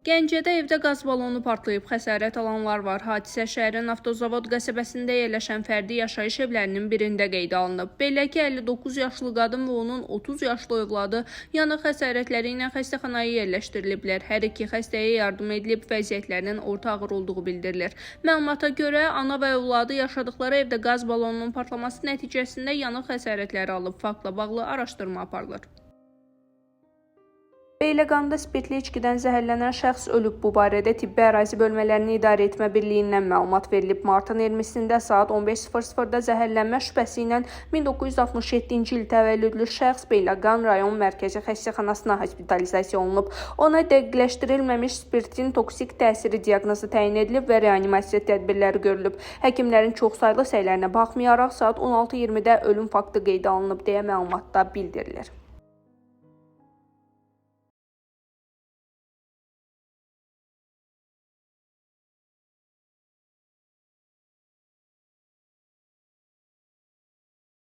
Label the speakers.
Speaker 1: Gəncədə evdə qaz balonu partlayıb xəsarət alanlar var. Hadisə şəhərin Avtozavod qəsəbəsində yerləşən fərdi yaşayış evlərinin birində qeydə alınıb. Belə ki, 59 yaşlı qadın və onun 30 yaşlı övladı yanıq xəsarətləri ilə xəstəxanaya yerləşdiriliblər. Hər iki xəstəyə yardım edilib, vəziyyətlərinin orta ağır olduğu bildirilir. Məlumata görə, ana və övladı yaşadıkları evdə qaz balonunun partlaması nəticəsində yanıq xəsarətləri alıb. Faktla bağlı araşdırma aparılır. Beyləqanda spirtli içkidən zəhərlənən şəxs ölüb. Bu barədə Tibbi Ərazi Bölmələrini İdarə Etmə Birliyindən məlumat verilib. Martın 20-sində saat 15:00-da zəhərlənmə şübhəsi ilə 1967-ci il təvəllüdlü şəxs Beyləqan rayon mərkəzi xəstəxanasına hospitalizasiya olunub. Ona dəqiqləşdirilməmiş spirtin toksik təsiri diaqnozu təyin edilib və reanimasiya tədbirləri görülüb. Həkimlərin çoxsaylı səylərinə baxmayaraq saat 16:20-də ölüm faktı qeydə alınıb deyə məlumatda bildirilir.